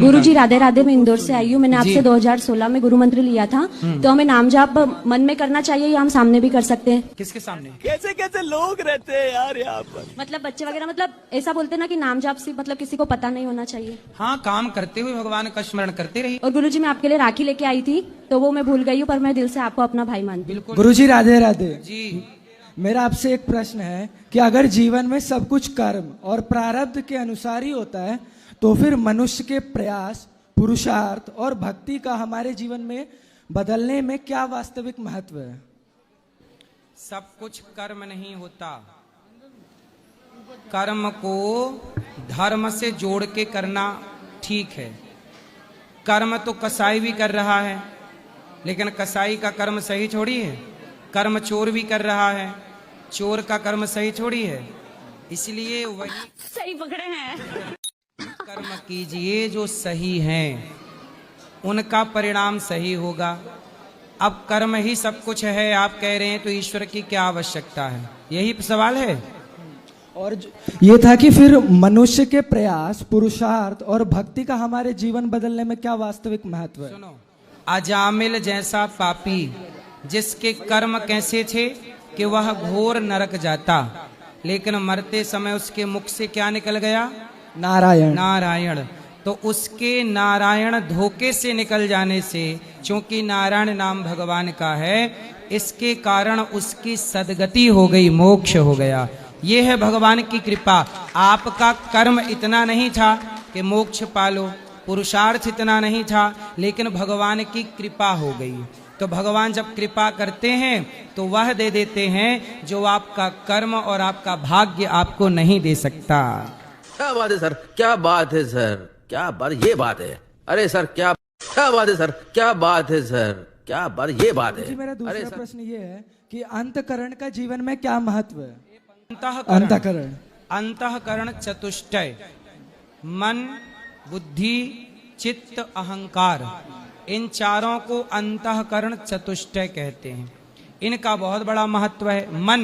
गुरुजी राधे राधे, मैं इंदौर से आई हूँ। मैंने आपसे 2016 में गुरु मंत्र लिया था। तो हमें नाम जाप मन में करना चाहिए या हम सामने भी कर सकते हैं? किसके सामने? कैसे कैसे लोग रहते हैं यार यहाँ पर। मतलब बच्चे वगैरह, मतलब ऐसा बोलते हैं ना कि नाम जाप से मतलब किसी को पता नहीं होना चाहिए। हाँ, काम करते हुए भगवान का स्मरण करते रहिए। और गुरुजी मैं आपके लिए राखी लेके आई थी, तो वो मैं भूल गई हूँ, पर मैं दिल से आपको अपना भाई मानती हूँ। बिल्कुल। गुरुजी राधे राधे जी, मेरा आपसे एक प्रश्न है कि अगर जीवन में सब कुछ कर्म और प्रारब्ध के अनुसार ही होता है, तो फिर मनुष्य के प्रयास, पुरुषार्थ और भक्ति का हमारे जीवन में बदलने में क्या वास्तविक महत्व है? सब कुछ कर्म नहीं होता। कर्म को धर्म से जोड़ के करना ठीक है। कर्म तो कसाई भी कर रहा है, लेकिन कसाई का कर्म सही छोड़ी है। कर्म चोर भी कर रहा है, चोर का कर्म सही छोड़ी है। इसलिए वही सही पकड़े हैं। कर्म कीजिए जो सही हैं, उनका परिणाम सही होगा। अब कर्म ही सब कुछ है आप कह रहे हैं, तो ईश्वर की क्या आवश्यकता है? यही सवाल है। और ये था कि फिर मनुष्य के प्रयास, पुरुषार्थ और भक्ति का हमारे जीवन बदलने में क्या वास्तविक महत्व है? सुनो, अजामिल जैसा पापी जिसके कर्म कैसे थे कि वह घोर नरक जाता, लेकिन मरते समय उसके मुख से क्या निकल गया? नारायण। नारायण। तो उसके नारायण धोखे से निकल जाने से, क्योंकि नारायण नाम भगवान का है, इसके कारण उसकी सदगति हो गई, मोक्ष हो गया। ये है भगवान की कृपा। आपका कर्म इतना नहीं था कि मोक्ष पालो, पुरुषार्थ इतना नहीं था, लेकिन भगवान की कृपा हो गई। तो भगवान जब कृपा करते हैं तो वह दे देते हैं जो आपका कर्म और आपका भाग्य आपको नहीं दे सकता। क्या बात है सर, क्या बात है सर, क्या बात, ये बात है। अरे सर क्या बात है सर, क्या बात है सर, क्या बात, ये बात है। जी, मेरा दूसरा प्रश्न ये है कि अंतःकरण का जीवन में क्या महत्व है? अंतःकरण, अंतःकरण चतुष्टय, मन, बुद्धि, चित्त, अहंकार, इन चारों को अंतःकरण चतुष्टय कहते हैं। इनका बहुत बड़ा महत्व है। मन,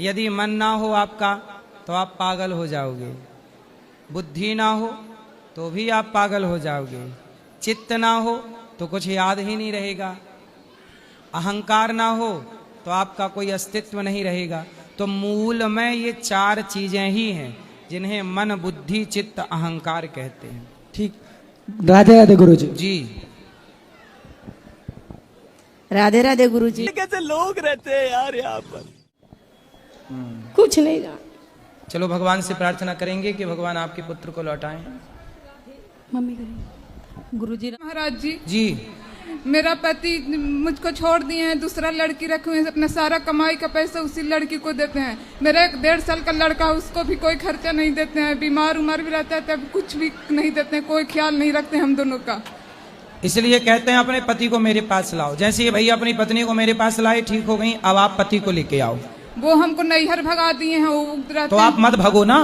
यदि मन ना हो आपका तो आप पागल हो जाओगे। बुद्धि ना हो तो भी आप पागल हो जाओगे। चित्त ना हो तो कुछ याद ही नहीं रहेगा। अहंकार ना हो तो आपका कोई अस्तित्व नहीं रहेगा। तो मूल में ये चार चीजें ही हैं जिन्हें मन, बुद्धि, चित्त, अहंकार कहते हैं। ठीक, राधे राधे गुरुजी। जी, राधे राधे गुरुजी। कैसे लोग रहते हैं यार यहाँ पर। कुछ नहीं जान। चलो भगवान से प्रार्थना करेंगे कि भगवान आपके पुत्र को लौटाएं। मम्मी करेंगे। गुरुजी महाराज जी, जी, मेरा पति मुझको छोड़ दिए हैं, दूसरा लड़की रखे हुए हैं, अपना सारा कमाई का पैसा उसी लड़की को देते हैं। मेरा एक 1.5 साल का लड़का, उसको भी कोई खर्चा नहीं देते हैं, बीमार उमर भी रहता है तब कुछ भी नहीं देते हैं, कोई ख्याल नहीं रखते हम दोनों का। इसलिए कहते हैं अपने पति को मेरे पास लाओ। जैसे ये भैया अपनी पत्नी को मेरे पास लाए, ठीक हो गई, अब आप पति को लेके आओ। वो हमको नैहर भगा दिए हैं, वो तो आप मत भगो ना,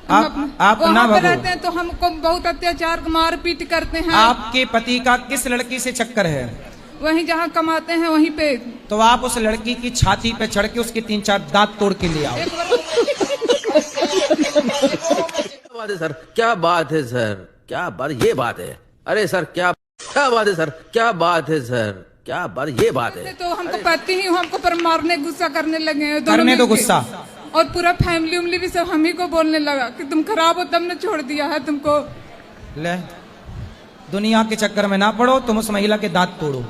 आप ना भगो। रहते हैं तो हमको बहुत अत्याचार, मारपीट करते हैं। आपके पति का किस लड़की से चक्कर है? वहीं जहाँ कमाते हैं वहीं पे। तो आप उस लड़की की छाती पे चढ़ के उसके 3-4 दांत तोड़ के ले आओ। क्या बात है सर, क्या बात है सर, क्या बात, ये बात है। अरे सर क्या बात है सर, क्या बात है सर, क्या बात, ये बात है। तो हमको पति ही हमको पर मारने, गुस्सा करने लगे हैं दोनों करने दो मिलके। गुस्सा। और पूरा फैमिली उमली भी सब हम ही को बोलने लगा कि तुम खराब हो, तब ने छोड़ दिया है तुमको। ले, दुनिया के चक्कर में ना पड़ो, तुम उस महिला के दांत तोड़ो।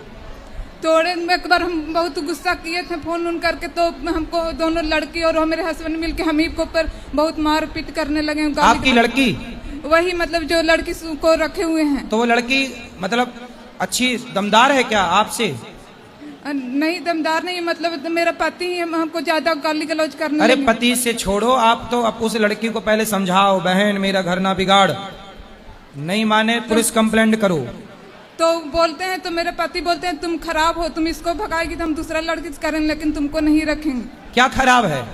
तोड़े में एक बार हम बहुत गुस्सा किए थे फोन उन करके, तो हमको दोनों लड़की और मेरे हस्बैंड मिलके हम ही को ऊपर बहुत मारपीट करने लगे। आपकी लड़की? वही मतलब जो लड़की को रखे हुए हैं। तो वो लड़की मतलब अच्छी दमदार है क्या आपसे? नहीं, दमदार नहीं, मतलब मेरा पति ही हमको ज्यादा गाली गलौज करने अरे लगे। पति से छोड़ो, आप तो अब उस लड़की को पहले समझाओ, बहन मेरा घर ना बिगाड़। नहीं माने पुलिस कंप्लेंट करो। तो बोलते हैं, तो मेरे पति बोलते हैं तुम खराब हो, तुम इसको भगाएगी तो हम दूसरा लड़की से करेंगे, लेकिन तुमको नहीं रखेंगे। क्या खराब है?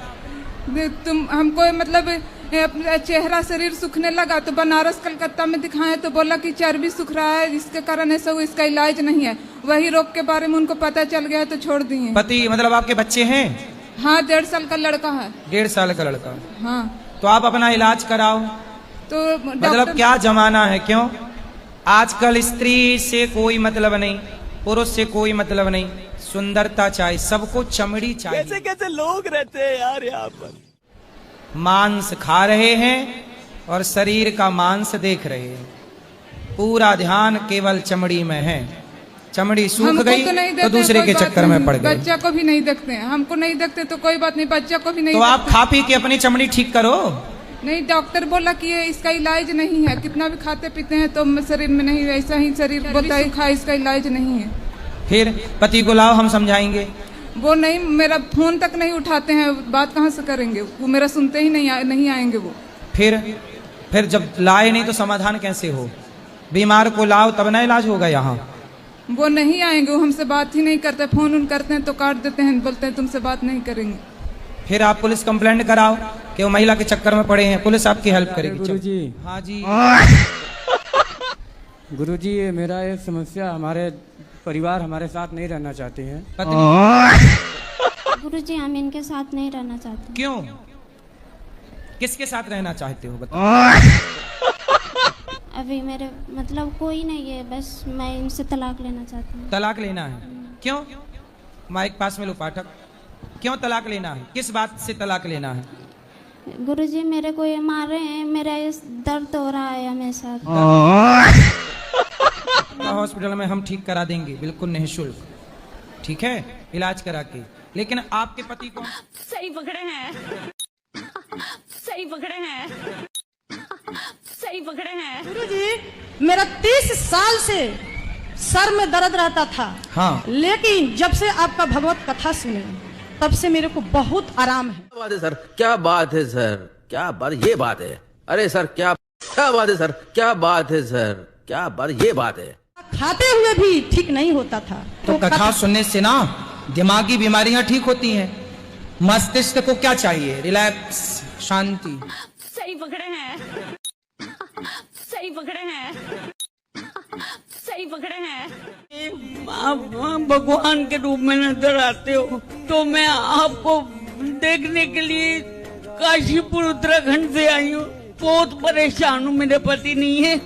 तुम हमको मतलब अपना चेहरा शरीर सूखने लगा, तो बनारस कलकत्ता में दिखाए तो बोला कि चर्बी सूख रहा है, इसके कारण ऐसा हुआ, इसका इलाज नहीं है। वही रोग के बारे में उनको पता चल गया तो छोड़ दिए। पति मतलब आपके बच्चे हैं? हाँ, 1.5 साल का लड़का है। 1.5 साल का लड़का? हाँ। तो आप अपना इलाज कराओ, तो मतलब डॉक्टर क्या जमाना है, क्यों आजकल स्त्री से कोई मतलब नहीं, पुरुष से कोई मतलब नहीं, सुंदरता चाहिए, सबको चमड़ी चाहिए। कैसे कैसे लोग रहते हैं यार यहाँ पर। मांस खा रहे हैं और शरीर का मांस देख रहे हैं, पूरा ध्यान केवल चमड़ी में है। चमड़ी सूख हमको गई तो नहीं तो देखते, दूसरे कोई के बात चक्कर में नहीं, पड़ गए। बच्चा को भी नहीं देखते हैं, हमको नहीं देखते तो कोई बात नहीं, बच्चा को भी नहीं तो आप देखते। खा पी के अपनी चमड़ी ठीक करो। नहीं, डॉक्टर बोला कि ये इसका इलाज नहीं है, कितना भी खाते पीते हैं तो शरीर में नहीं, वैसा ही शरीर बोलता है खा, इसका इलाज नहीं है। फिर पति को लाओ, हम समझाएंगे। वो नहीं, मेरा फोन तक नहीं उठाते हैं, बात कहाँ से करेंगे, वो मेरा सुनते ही नहीं आएंगे वो। फिर जब लाए नहीं तो समाधान कैसे हो? बीमार को लाओ तब ना इलाज होगा यहाँ। वो नहीं आएंगे, वो हमसे बात ही नहीं करते, फोन उन करते हैं तो काट देते हैं, बोलते हैं तुमसे बात नहीं करेंगे। फिर आप पुलिस कंप्लेंट कराओ कि वो महिला के चक्कर में पड़े हैं, पुलिस आपकी हेल्प करेगी। गुरुजी, हाँ जी। गुरुजी, ये मेरा एक समस्या, हमारे परिवार हमारे साथ नहीं रहना चाहते हैं। पत्नी गुरुजी, हम इनके साथ नहीं रहना चाहते। क्यों? किसके साथ रहना चाहते हो बताओ? अभी मेरे मतलब कोई नहीं है, बस मैं इनसे तलाक लेना चाहती हूँ। तलाक लेना है? क्यों? माइक पास में लो पाठक। क्यों तलाक लेना है? किस बात से तलाक लेना है? गुरुजी, मेरे को ये मार रहे हैं, मेरा ये दर्द हो रहा है हमेशा। हॉस्पिटल में हम ठीक करा देंगे, बिल्कुल निःशुल्क, ठीक है, इलाज करा के। लेकिन आपके पति को सही पकड़े हैं, सही पकड़े हैं, सही पकड़े हैं। गुरुजी, मेरा 30 साल से सर में दर्द रहता था। हाँ। लेकिन जब से आपका भगवत कथा सुने तब से मेरे को बहुत आराम है। क्या बात है सर, क्या बात है सर, क्या बात, ये बात है। अरे सर क्या बात है सर, क्या बात है सर, क्या बात, ये बात है। खाते हुए भी ठीक नहीं होता था। तो कथा सुनने से ना दिमागी बीमारियां ठीक होती हैं। मस्तिष्क को क्या चाहिए? रिलैक्स, शांति। सही पकड़े हैं, सही पकड़े हैं, सही पकड़े हैं। आप भगवान के रूप में नजर आते हो, तो मैं आपको देखने के लिए काशीपुर उत्तराखंड से आई हूँ। बहुत परेशान हूँ, मेरे पति नहीं है,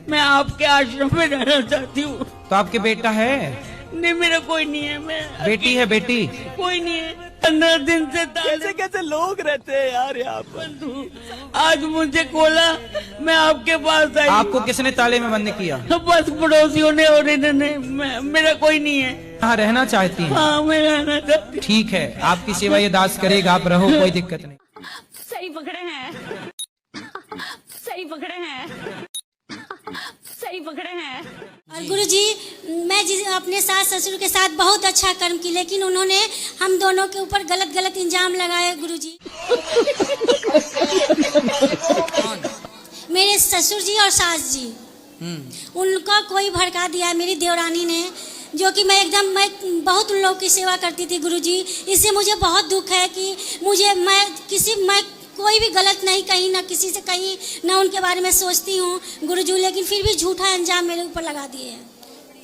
मैं आपके आश्रम में रहना चाहती हूँ। तो आपके बेटा है? नहीं, मेरा कोई नहीं है। मैं बेटी है? बेटी कोई नहीं है। 15 दिन से कैसे कैसे लोग रहते हैं यार यहाँ पर। आज मुझे खोला, मैं आपके पास आई। आपको किसने ताले में बंद किया? बस पड़ोसियों ने और इन्होंने। मेरा कोई नहीं है। हाँ, रहना चाहती हैं? हाँ, मैं रहना चाहती। ठीक है, आपकी सेवा ये दास करेगा, आप रहो, कोई दिक्कत नहीं। सही पकड़े हैं, सही पकड़े हैं, सही पकड़े हैं। और गुरुजी, मैं अपने सास ससुर के साथ बहुत अच्छा कर्म की, लेकिन उन्होंने हम दोनों के ऊपर गलत गलत इल्जाम लगाए गुरुजी। मेरे ससुर जी और सास जी, उनका कोई भड़का दिया है मेरी देवरानी ने, जो कि मैं बहुत उन लोगों की सेवा करती थी गुरुजी। इससे मुझे बहुत दुख है कि मैं कोई भी गलत नहीं कहीं, ना किसी से कहीं, ना उनके बारे में सोचती हूँ गुरुजी, लेकिन फिर भी झूठा अंजाम मेरे ऊपर लगा दिए हैं।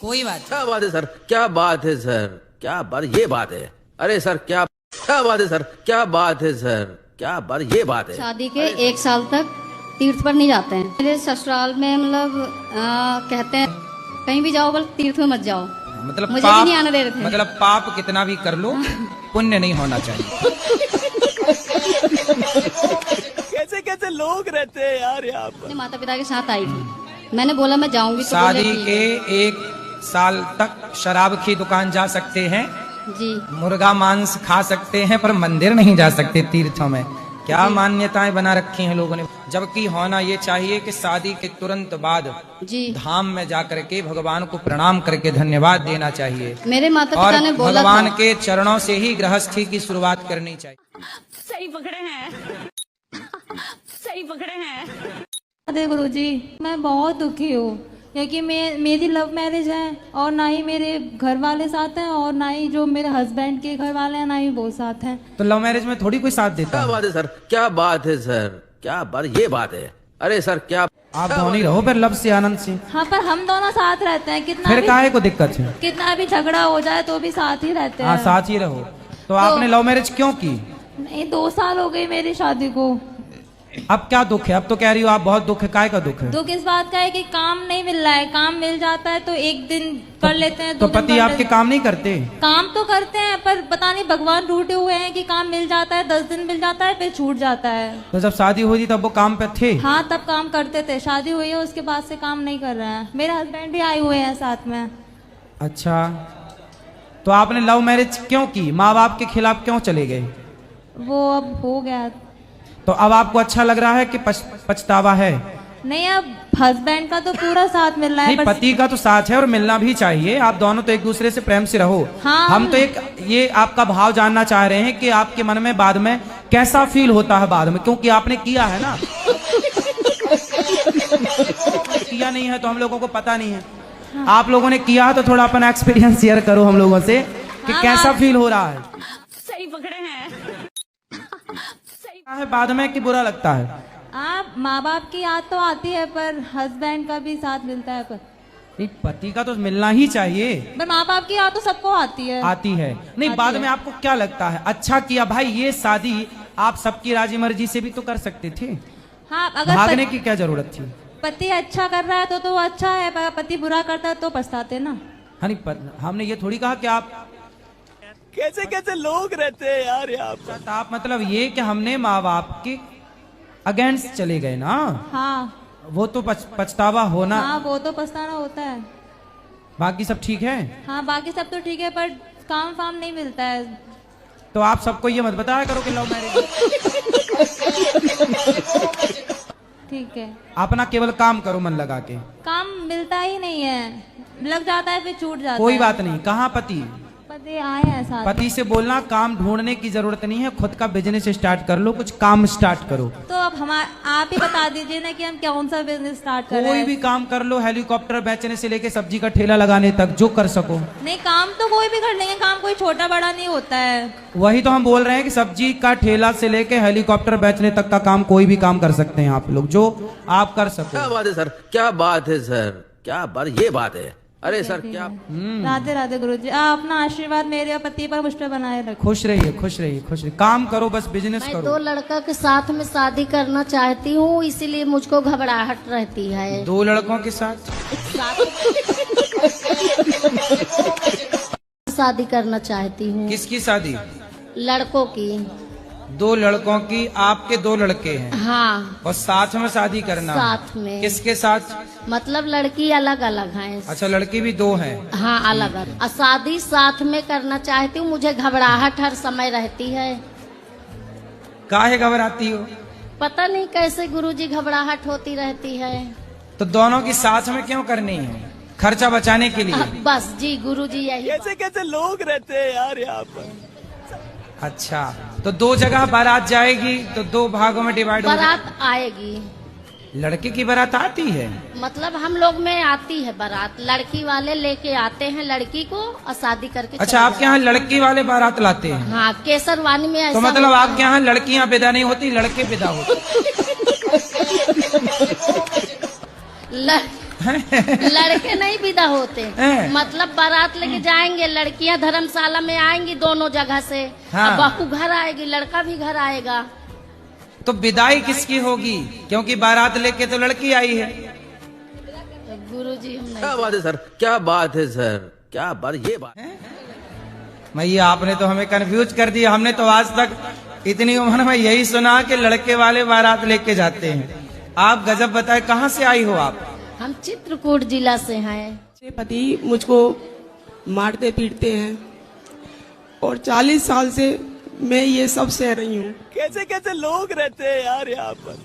कोई बात, क्या बात है सर, क्या बात है सर, क्या बात, ये बात है। अरे सर क्या बात है सर, क्या बात है सर, क्या बात, ये बात है। शादी के 1 साल तक तीर्थ पर नहीं जाते हैं। मेरे ससुराल में मतलब कहते हैं कहीं भी जाओ, बस तीर्थ में मत जाओ। मतलब मुझे भी नहीं आने दे रहे थे। मतलब पाप कितना भी कर लो, पुण्य नहीं होना चाहिए। कैसे कैसे लोग रहते हैं यार यहाँ पर। माता पिता के साथ आई थी, मैंने बोला मैं जाऊंगी। तो शादी के 1 साल तक शराब की दुकान जा सकते हैं जी, मुर्गा मांस खा सकते हैं, पर मंदिर नहीं जा सकते तीर्थों में। क्या मान्यताएं बना रखी हैं लोगों ने। जबकि होना ये चाहिए कि शादी के तुरंत बाद जी धाम में जाकर के भगवान को प्रणाम करके धन्यवाद देना चाहिए। मेरे माता और पिता ने बोला भगवान था। के चरणों से ही गृहस्थी की शुरुआत करनी चाहिए। सही पकड़े हैं, सही पकड़े हैं। अरे गुरुजी, मैं बहुत दुखी हूँ क्योंकि मेरी लव मैरिज है और ना ही मेरे घर वाले साथ हैं और ना ही जो मेरे हस्बैंड के घर वाले हैं, ना ही वो साथ हैं। तो लव मैरिज में थोड़ी कोई साथ देता क्या है। बात है सर, क्या बात है सर, क्या बात, ये बात है। अरे सर क्या आप दोनों ही रहो फिर लब से आनंद से। हाँ, पर हम दोनों साथ रहते हैं। फिर काहे को दिक्कत है? कितना भी झगड़ा हो जाए तो भी साथ ही रहते हैं। हाँ, साथ ही रहो। तो आपने लव मैरिज क्यों की? नहीं, 2 साल हो गई मेरी शादी को। अब क्या दुख है? अब तो कह रही हो आप बहुत दुख है, काय का दुख है? दुख इस बात का है कि काम नहीं मिल रहा है। काम मिल जाता है तो एक दिन कर लेते हैं, तो 2 दिन पति कर आपके लेते हैं। काम नहीं करते? काम तो करते हैं पर पता नहीं भगवान रूठे हुए हैं कि काम मिल जाता है, 10 दिन मिल जाता है फिर छूट जाता है। तो जब शादी हुई थी तब वो काम पे थे? हाँ तब काम करते थे, शादी हुई है उसके बाद से काम नहीं कर रहे हैं। मेरे हस्बैंड भी आए हुए हैं साथ में। अच्छा, तो आपने लव मैरिज क्यों की? माँ बाप के खिलाफ क्यों चले गए? वो अब हो गया। तो अब आपको अच्छा लग रहा है कि पछतावा है? नहीं, अब हस्बैंड का तो पूरा साथ मिल रहा है। नहीं, पति का तो साथ है और मिलना भी चाहिए। आप दोनों तो एक दूसरे से प्रेम से रहो। हाँ, हम तो एक ये आपका भाव जानना चाह रहे हैं कि आपके मन में बाद में कैसा फील होता है बाद में, क्योंकि आपने किया है ना। किया नहीं है तो हम लोगों को पता नहीं है। हाँ। आप लोगों ने किया है तो थोड़ा अपना एक्सपीरियंस शेयर करो हम लोगों से कि कैसा फील हो रहा है। सही पकड़े हैं। है बाद में कि बुरा लगता है? आप माँ बाप की याद तो आती है पर हस्बैंड का भी साथ मिलता है। पर नहीं, पति का तो मिलना ही चाहिए। पर माँ बाप की याद तो सबको आती है। आती है। नहीं, बाद में आपको क्या लगता है? अच्छा किया भाई, ये शादी आप सबकी राजी मर्जी से भी तो कर सकते थे। हाँ, अगर भागने की क्या जरूरत थी? पति अच्छा कर रहा है तो अच्छा है, पर पति बुरा करता है तो पछताते ना। हाँ नहीं, हमने ये थोड़ी कहा कि आप कैसे कैसे लोग रहते हैं यार यहाँ पर। आप मतलब ये कि हमने माँ बाप के अगेंस्ट चले गए ना। हाँ, वो तो पछतावा होना। हाँ वो तो पछताना होता है। बाकी सब ठीक है? हाँ बाकी सब तो ठीक है पर काम फाम नहीं मिलता है। तो आप सबको ये मत बताया करो कि लव मैरिज। ठीक है, अपना केवल काम करो मन लगा के। काम मिलता ही नहीं है, लग जाता है फिर छूट जाता है। कोई बात नहीं। कहाँ पति? पति आए हैं साथ। पति से बोलना काम ढूंढने की जरूरत नहीं है, खुद का बिजनेस स्टार्ट कर लो, कुछ काम स्टार्ट करो। तो अब आप ही बता दीजिए ना कि हम कौन सा बिजनेस स्टार्ट करें। कोई भी काम कर लो, हेलीकॉप्टर बेचने से लेके सब्जी का ठेला लगाने तक, जो कर सको। नहीं, काम तो कोई भी कर लेंगे, काम कोई छोटा बड़ा नहीं होता है। वही तो हम बोल रहे हैं कि सब्जी का ठेला से लेके हेलीकॉप्टर बेचने तक का काम कोई भी काम कर सकते हैं आप लोग, जो आप कर सको। क्या बात है सर, क्या बात है सर, क्या बात, ये बात है। अरे सर क्या। राधे राधे गुरुजी, आप अपना आशीर्वाद मेरे और पति पर मुझ पर बनाए रखो। खुश रहिए, खुश रहिए, खुश रहिए। काम करो, बस बिजनेस मैं करो। 2 लड़का के साथ में शादी करना चाहती हूँ, इसीलिए मुझको घबराहट रहती है। 2 लड़कों के साथ शादी करना चाहती हूँ। किसकी शादी? लड़कों की। 2 लड़कों की। आपके 2 लड़के हैं? हाँ। और साथ में शादी करना? साथ में। किसके साथ? मतलब लड़की अलग अलग है। अच्छा, लड़की भी 2 हैं? हाँ अलग अलग। शादी साथ में करना चाहती हूँ, मुझे घबराहट हर समय रहती है। काहे घबराती हो? पता नहीं कैसे गुरुजी घबराहट होती रहती है। तो दोनों की साथ में क्यों करनी है? खर्चा बचाने के लिए? बस जी गुरुजी, यही। कैसे कैसे लोग रहते हैं यार यहाँ पर। अच्छा, तो 2 जगह बारात जाएगी तो 2 भागों में डिवाइड होगी। बारात आएगी। लड़के की बारात आती है? मतलब हम लोग में आती है बारात, लड़की वाले लेके आते हैं लड़की को और शादी करके। अच्छा, आपके यहाँ लड़की वाले बारात लाते हैं? हाँ, केसरवानी में ऐसा। तो मतलब आपके यहाँ लड़कियाँ विदा नहीं होती, लड़के विदा होते? लड़के नहीं विदा होते। मतलब बारात लेके जाएंगे, लड़कियां धर्मशाला में आएंगी दोनों जगह से। हाँ। बहू घर आएगी, लड़का भी घर आएगा। तो विदाई किसकी होगी? क्योंकि बारात लेके तो लड़की आई है। गुरुजी हम क्या बात है सर, क्या बात है सर, क्या बात, ये बात है। भैया आपने तो हमें कंफ्यूज कर दिया। हमने तो आज तक इतनी उम्र में यही सुना कि लड़के वाले बारात लेके जाते हैं। आप गजब बताए, कहाँ से आई हो आप? हम चित्रकूट जिला से हैं। मेरे पति मुझको मारते पीटते हैं और 40 साल से मैं ये सब सह रही हूँ। कैसे कैसे लोग रहते हैं यार यहाँ पर।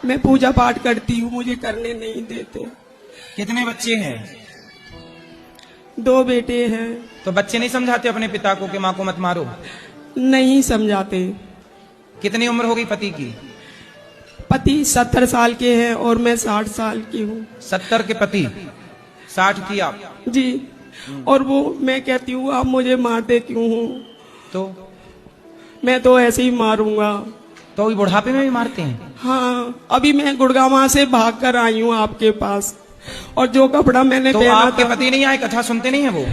मैं पूजा पाठ करती हूँ, मुझे करने नहीं देते। कितने बच्चे हैं? 2 बेटे हैं। तो बच्चे नहीं समझाते अपने पिता को कि माँ को मत मारो? नहीं समझाते। कितनी उम्र हो गई पति की? पति 70 साल के हैं और मैं 60 साल की हूँ। 70 के पति, 60 की आप? जी। और वो मैं कहती हूँ आप मुझे मारते क्यों हो? तो मैं तो ऐसे ही मारूंगा। तो अभी बुढ़ापे में भी मारते हैं? हाँ, अभी मैं गुड़गांव से भाग कर आई हूँ आपके पास। और जो कपड़ा मैंने तो पहना आपके था, पति नहीं आए? कथा सुनते नहीं है वो?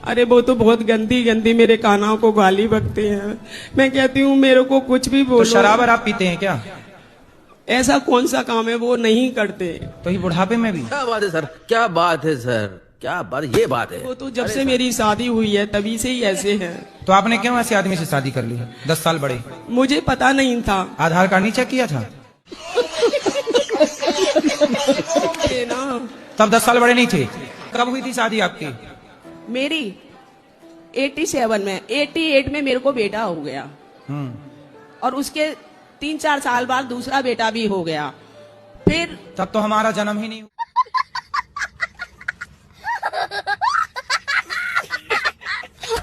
अरे वो तो बहुत गंदी गंदी मेरे कानों को गाली बकते हैं। मैं कहती हूँ मेरे को कुछ भी बोलो। तो शराब आप पीते हैं क्या? ऐसा कौन सा काम है वो नहीं करते। तो ये बुढ़ापे में भी? क्या बात है सर, क्या बात है सर, क्या बात, ये बात है। वो तो जब से मेरी शादी हुई है तभी से ही ऐसे है। तो आपने क्यों ऐसे आदमी से शादी कर ली? 10 साल बड़े। मुझे पता नहीं था। आधार कार्ड नहीं चेक किया था? तब 10 साल बड़े नहीं थे। कब हुई थी शादी आपकी? मेरी 87 में, 88 में मेरे को बेटा हो गया और उसके 3-4 साल बाद दूसरा बेटा भी हो गया। फिर तब तो हमारा जन्म ही नहीं हुआ।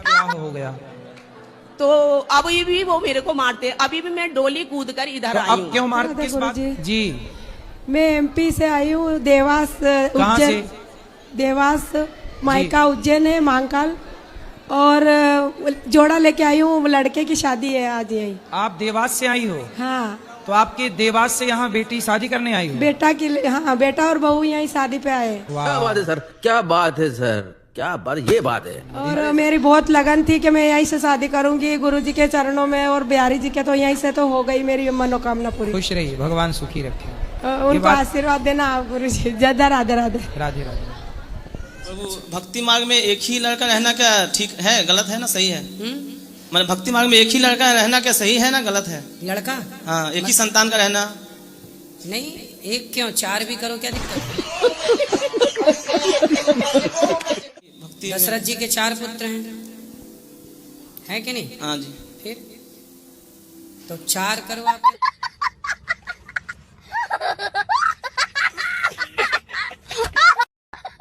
क्या हो गया? तो अभी भी वो मेरे को मारते। अभी भी मैं डोली कूद कर इधर तो आई अब हूँ। क्यों मारते? किस बात? जी मैं एमपी से आई हूँ, देवास कहाँ से? देवास मायका उज्जैन है, महाकाल, और जोड़ा लेके आई हूँ। लड़के की शादी है आज यही। आप देवास से आई हो? हाँ। तो आपके देवास से यहाँ बेटी शादी करने आई हो? बेटा की, हाँ, बेटा और बहू यही शादी पे आए। क्या बात है सर, क्या बात है सर, क्या बात, ये बात है। और मेरी बहुत लगन थी कि मैं यहीं से शादी करूंगी गुरुजी के चरणों में, और बिहारी जी के, तो यहीं से तो हो गई मेरी मनोकामना पूरी। खुश रहिए, भगवान सुखी रखे। उनको आशीर्वाद देना गुरुजी। जय राधे राधे। राधे राधे। प्रभु, भक्ति मार्ग में एक ही लड़का रहना क्या ठीक है, गलत है ना सही है? मतलब भक्ति मार्ग में एक ही लड़का रहना क्या सही है ना गलत है? लड़का? हाँ, एक ही संतान का रहना। नहीं, एक क्यों, 4 भी करो, क्या दिक्कत? दशरथ जी के 4 पुत्र हैं, है कि नहीं? हाँ जी। फिर तो 4 करो आप।